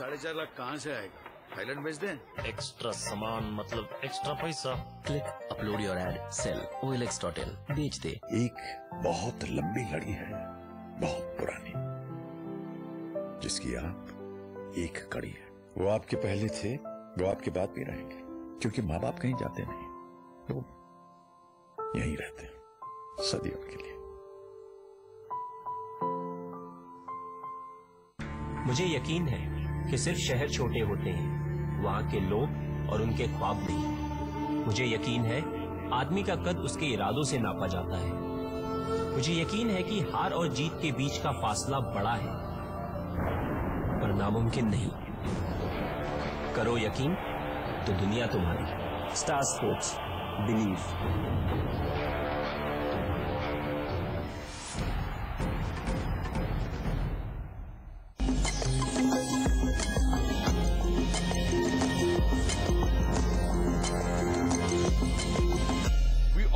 4.5 लाख कहाँ से आएगा? थाईलैंड भेज दें? एक्स्ट्रा सामान मतलब एक्स्ट्रा पैसा। Click upload your ad sell OLX.in बेच दे। एक बहुत लंबी लड़ी है, बहुत पुरानी, जिसकी आप एक कड़ी है। वो आपके पहले थे, वो आपके बाद भी रहेंगे, क्योंकि माँ बाप कहीं जाते नहीं, वो यहीं रहते हैं सदियों के लिए। मुझे यकीन है कि सिर्फ शहर छोटे होते हैं, वहाँ के लोग और उनके ख्वाब नहीं। मुझे यकीन है आदमी का कद उसके इरादों से नापा जाता है। मुझे यकीन है कि हार और जीत के बीच का फासला बड़ा है, पर नामुमकिन नहीं। करो यकीन तो दुनिया तुम्हारी। Star sports, believe.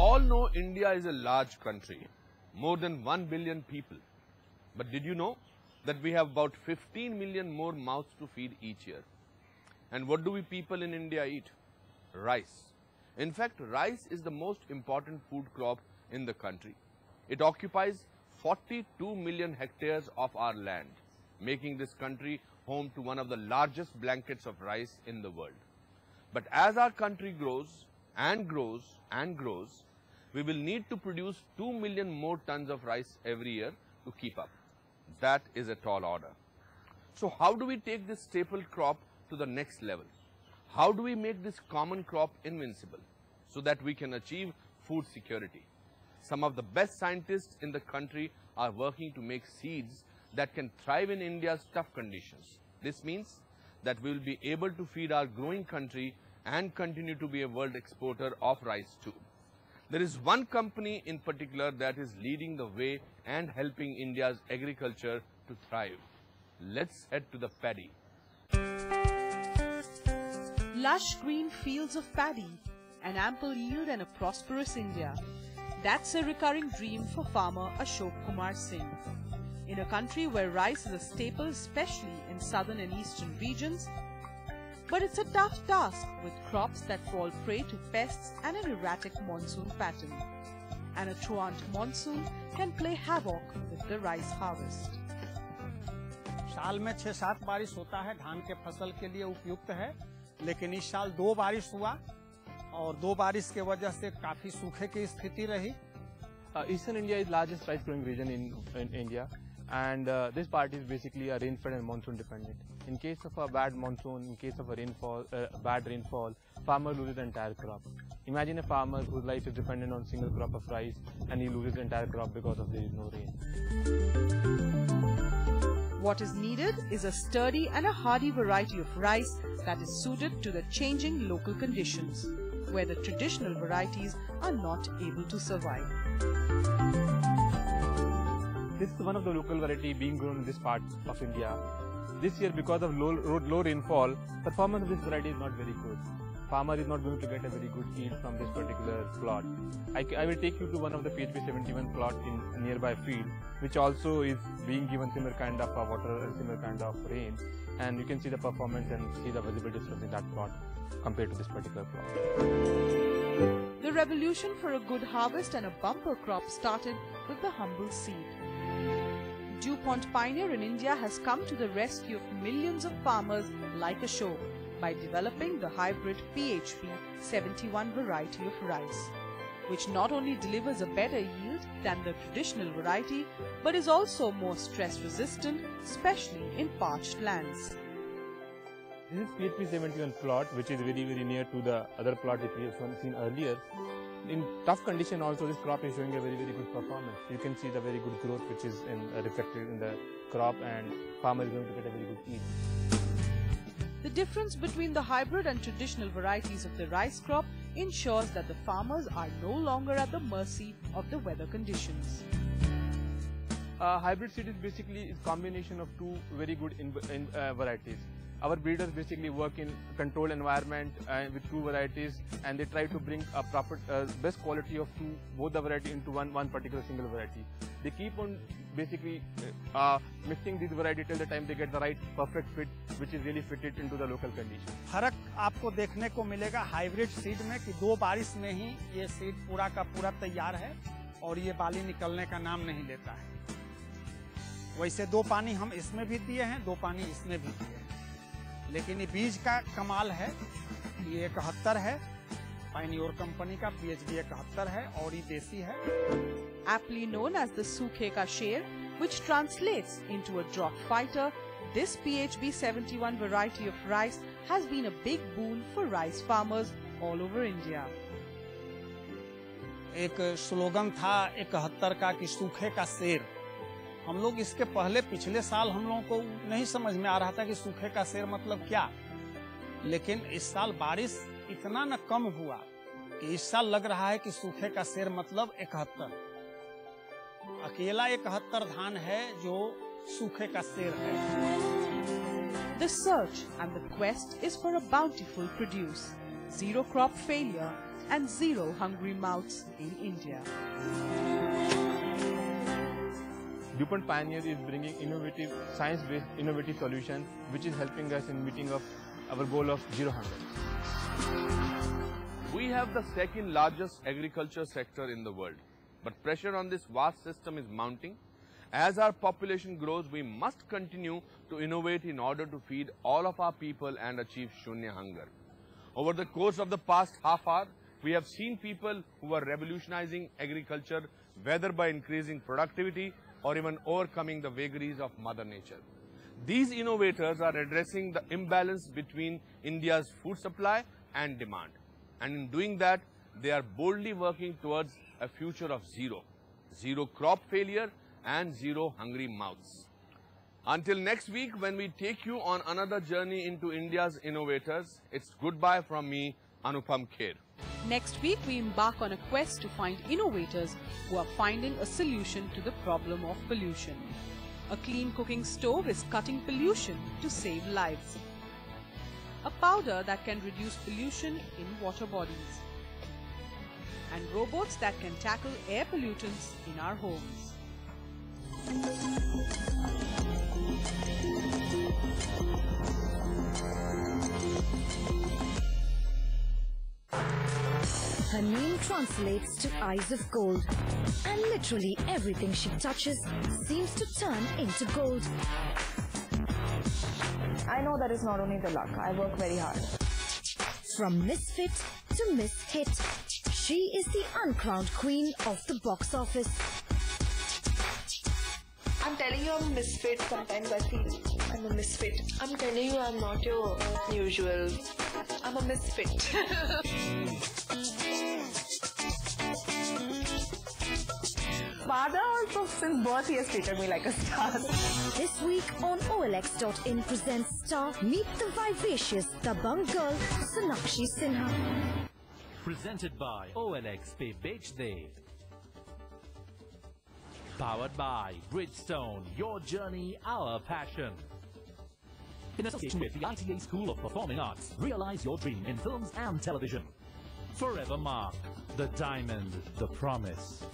all know India is a large country, more than 1 billion people. But did you know that we have about 15 million more mouths to feed each year? And what do we people in India eat? Rice. In fact, rice is the most important food crop in the country. It occupies 42 million hectares of our land, making this country home to one of the largest blankets of rice in the world. But as our country grows and grows and grows, we will need to produce 2 million more tons of rice every year to keep up. That is a tall order. So how do we take this staple crop to the next level? How do we make this common crop invincible so that we can achieve food security? Some of the best scientists in the country are working to make seeds that can thrive in India's tough conditions. This means that we will be able to feed our growing country and continue to be a world exporter of rice too. There is one company in particular that is leading the way and helping India's agriculture to thrive. Let's head to the paddy. Lush green fields of paddy, an ample yield and a prosperous India. That's a recurring dream for farmer Ashok Kumar Singh. In a country where rice is a staple, especially in southern and eastern regions, but it's a tough task with crops that fall prey to pests and an erratic monsoon pattern. And a truant monsoon can play havoc with the rice harvest. साल में 6-7 बारिश होता है, धान के फसल के लिए उपयुक्त है, लेकिन इस साल 2 बारिश हुआ और 2 बारिश के वजह से काफी सूखे की स्थिति रही। Eastern India is largest rice growing region in India, and this part is basically a rainfed and monsoon dependent. In case of a bad monsoon, in case of a bad rainfall, farmer loses the entire crop. Imagine a farmer whose life is dependent on single crop of rice and he loses the entire crop because of there is no rain. What is needed is a sturdy and a hardy variety of rice that is suited to the changing local conditions, where the traditional varieties are not able to survive. This is one of the local variety being grown in this part of India. This year, because of low rainfall, performance of this variety is not very good. Farmer is not going to get a very good yield from this particular plot. I will take you to one of the PHP 71 plot in nearby field, which also is being given similar kind of water and similar kind of rain, and you can see the performance and see the visible difference in that plot compared to this particular plot. The revolution for a good harvest and a bumper crop started with the humble seed. DuPont Pioneer in India has come to the rescue of millions of farmers like Ashok by developing the hybrid PHP 71 variety of rice, which not only delivers a better yield than the traditional variety, but is also more stress resistant, especially in parched lands. This is PHP 71 plot, which is very near to the other plot which we have seen earlier. In tough condition also, this crop is showing a very good performance. You can see the very good growth which is reflected in the crop, and farmer is going to get a very good yield. The difference between the hybrid and traditional varieties of the rice crop ensures that the farmers are no longer at the mercy of the weather conditions. Hybrid seed is basically a combination of two very good varieties. our breeders basically work in controlled environment with 2 varieties, and they try to bring a proper best quality of both the variety into one particular single variety. They keep on basically mixing these variety till the time they get the right perfect fit, which is really fitted into the local condition. फर्क आपको देखने को मिलेगा hybrid seed में कि 2 बारिश में ही ये सीड पूरा का पूरा तैयार है और ये बाली निकलने का नाम नहीं लेता है। वैसे 2 पानी हम इसमें भी दिए हैं, 2 पानी इसमें भी दिए हैं, लेकिन ये बीज का कमाल है। ये 71 है, पायनियर कंपनी का PHD 71 है और ये देसी है। Aptly known as the सूखे का शेर, which translates into a drought fighter, this PHB 71 variety of rice has been a big boon for rice farmers all over India. एक स्लोगन था 71 का कि सूखे का शेर। हम लोग इसके पहले पिछले साल हम लोगों को नहीं समझ में आ रहा था कि सूखे का शेर मतलब क्या, लेकिन इस साल बारिश इतना न कम हुआ कि इस साल लग रहा है कि सूखे का शेर मतलब 71। अकेला 71 धान है जो सूखे का शेर है। The search and the quest is for a bountiful produce, zero crop failure and zero hungry mouths in India. DuPont Pioneer is bringing innovative, science-based innovative solutions, which is helping us in meeting of our goal of zero hunger. We have the second largest agriculture sector in the world, but pressure on this vast system is mounting. As our population grows, we must continue to innovate in order to feed all of our people and achieve Shunya hunger. Over the course of the past half hour, we have seen people who are revolutionizing agriculture, whether by increasing productivity or even overcoming the vagaries of Mother Nature. These innovators are addressing the imbalance between India's food supply and demand. And in doing that, they are boldly working towards a future of zero crop failure and zero hungry mouths. Until next week, when we take you on another journey into India's innovators, it's goodbye from me, Anupam Kher. Next week, we embark on a quest to find innovators who are finding a solution to the problem of pollution. A clean cooking stove is cutting pollution to save lives. A powder that can reduce pollution in water bodies. And robots that can tackle air pollutants in our homes. Her name translates to eyes of gold, and literally everything she touches seems to turn into gold. I know that is not only the luck, I work very hard. From misfit to miss hit, she is the uncrowned queen of the box office. I'm telling you I'm a misfit, sometimes I feel I'm a misfit. I'm telling you I'm not your usual. I'm a misfit. Father also, since birth, he has treated me like a star. This week on OLX.in presents star Meet the Vivacious Dabang Girl, Sonakshi Sinha. Presented by OLX पे बेच दे. Powered by Bridgestone, your journey, our passion. In association with the ITA School of Performing Arts, realize your dream in films and television. Forever Mark, the diamond, the promise.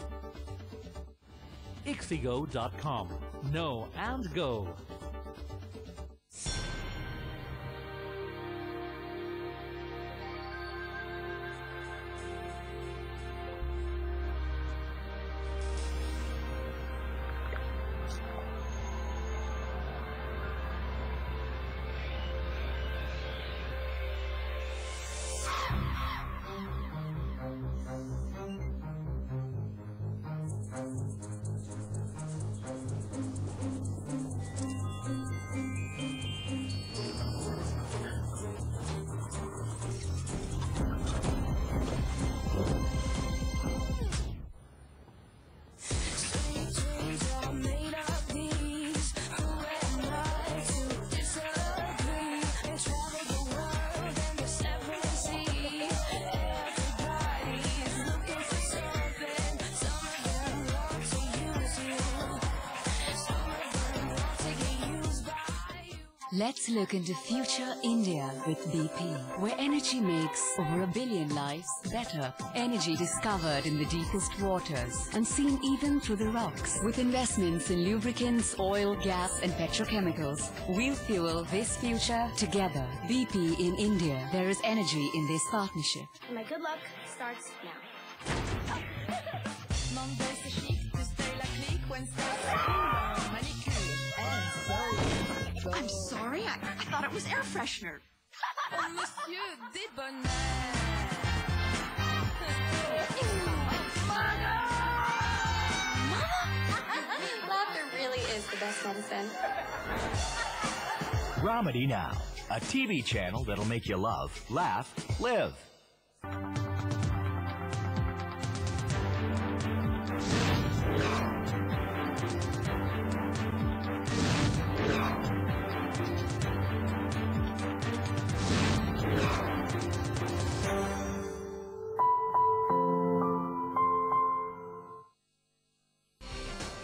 Ixigo.com. Know and go. Let's look into future India with BP, where energy makes over 1 billion lives better. Energy discovered in the deepest waters and seen even through the rocks. With investments in lubricants, oil, gas and petrochemicals, we'll fuel this future together. BP in India. There is energy in this partnership. My good luck starts now. I'm sorry, I thought it was air freshener. Oh, monsieur, débonnaire. Laughter really is the best medicine. Dramedy Now, a TV channel that'll make you love, laugh, live.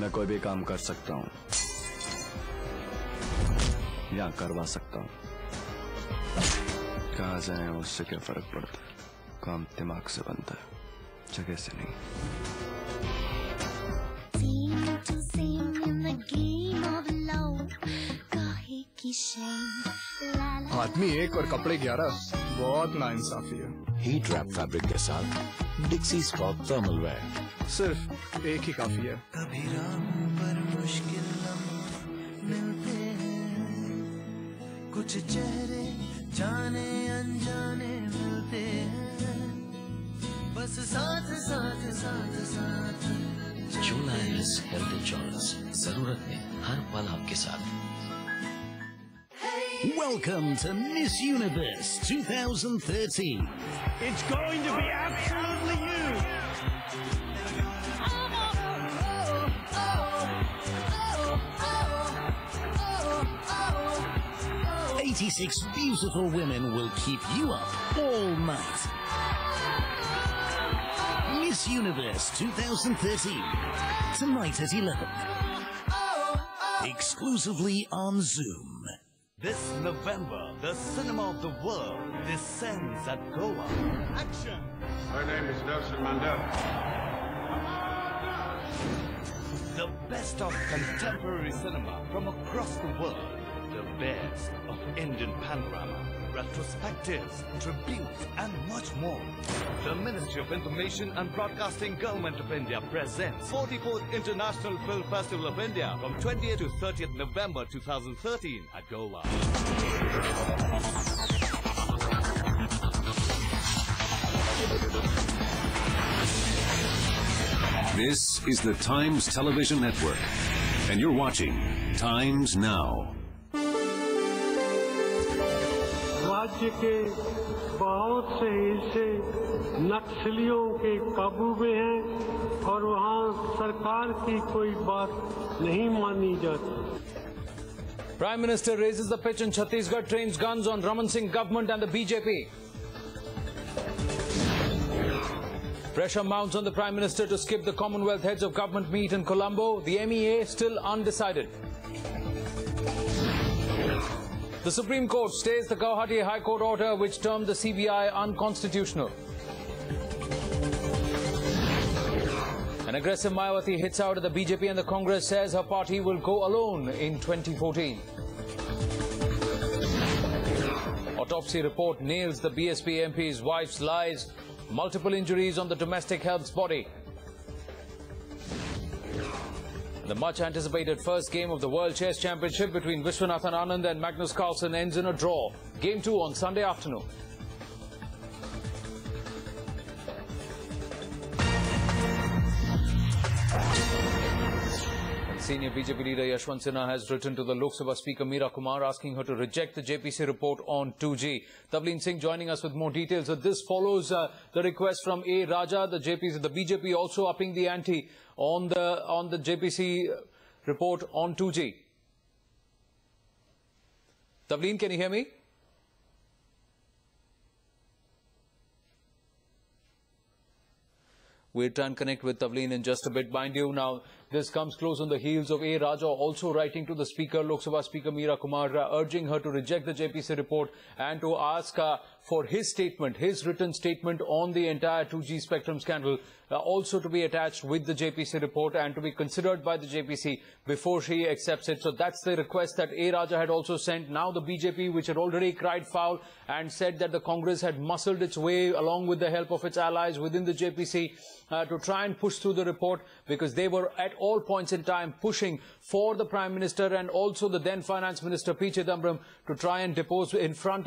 मैं कोई भी काम कर सकता हूँ या करवा सकता हूँ। कहाँ जाए उससे क्या फर्क पड़ता है? काम दिमाग से बनता है, जगह से नहीं। आदमी एक और कपड़े 11, बहुत नाइंसाफी है। हीट रैप फैब्रिक के साथ डिक्सी स्पॉट थर्मल वेयर, सिर्फ एक ही काफी है। कभी राम पर मुश्किल मिलते हैं, कुछ चेहरे जाने अनजाने मिलते हैं, बस साथ साथ साथ साथ। Chola is health insurance. जरूरत में हर पल आपके साथ। Welcome to Miss Universe 2013. It's going to be absolutely you. 86 beautiful women will keep you up all night. Miss Universe 2013. Tonight at 11. Exclusively on Zoom. This November, the cinema of the world descends at Goa. Action! My name is Nelson Mandela. The best of contemporary cinema from across the world. The best of Indian panorama, retrospectives, tributes, and much more. The Ministry of Information and Broadcasting Government of India presents 44th International Film Festival of India from 20th to 30th November 2013 at Goa. This is the Times Television Network, and you're watching Times Now. राज्य के बहुत से हिस्से नक्सलियों के काबू में हैं और वहां सरकार की कोई बात नहीं मानी जाती। Prime Minister raises the pitch in Chhattisgarh, trains guns on Raman Singh government and the BJP. Pressure mounts on the Prime Minister to skip the Commonwealth Heads of Government meet in Colombo. The MEA still undecided. The Supreme Court stays the Guwahati High Court order which termed the CBI unconstitutional. An aggressive Mayawati hits out at the BJP and the Congress, says her party will go alone in 2014. Autopsy report nails the BSP MP's wife's lies. Multiple injuries on the domestic help's body. The much-anticipated first game of the World Chess Championship between Vishwanathan Anand and Magnus Carlsen ends in a draw. Game 2 on Sunday afternoon. Senior BJP leader Yashwant Sinha has written to the Lok Sabha Speaker Meera Kumar asking her to reject the JPC report on 2G. Tavleen Singh joining us with more details. So this follows the request from A. Raja, the BJP also upping the ante on the JPC report on 2G. Tavleen, can you hear me? We'll try and connect with Tavleen in just a bit. Mind you, now This comes close on the heels of A. Raja also writing to the Speaker, Lok Sabha Speaker Meera Kumar, urging her to reject the JPC report and to ask for his statement, his written statement on the entire 2G spectrum scandal, also to be attached with the JPC report and to be considered by the JPC before she accepts it. So that's the request that A. Raja had also sent. Now the BJP, which had already cried foul and said that the Congress had muscled its way along with the help of its allies within the JPC to try and push through the report, because they were at all points in time pushing for the Prime Minister and also the then Finance Minister P. Chidambaram to try and depose in front of